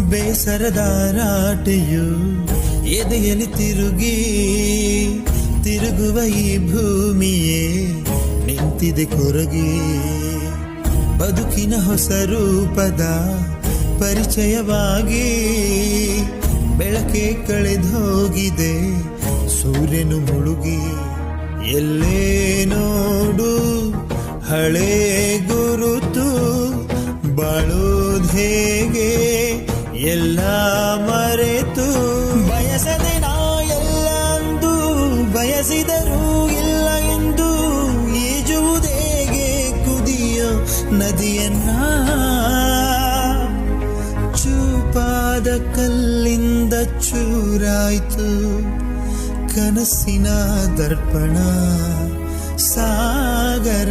ಬೇಸರದ ರಾಟೆಯು ಎದೆಯಲ್ಲಿ ತಿರುಗುವ ಈ ಭೂಮಿಯೇ ನಿಂತಿದೆ ಕೊರಗಿ. ಬದುಕಿನ ಹೊಸ ರೂಪದ ಪರಿಚಯವಾಗಿ ಬೆಳಕೆ ಕಳೆದೋಗಿದೆ ಸೂರ್ಯನು ಮುಳುಗಿ. ಎಲ್ಲೇ ನೋಡು ಹಳೆ ಗುರುತು, ಬಾಳೋದ್ ಹೇಗೆ ಎಲ್ಲ ಮರೆತು. ಬಯಸದೆ ನಾ ಎಲ್ಲ ಅಂದು ಬಯಸಿದರೂ ಇಲ್ಲ ಎಂದು ಈಜುವುದೇಗೆ ಕುದಿಯೋ ನದಿಯನ್ನ. ಚೂಪಾದ ಕಲ್ಲಿಂದ ಚೂರಾಯ್ತು ಕನಸಿನ ದರ್ಪಣ ಸಾಗರ.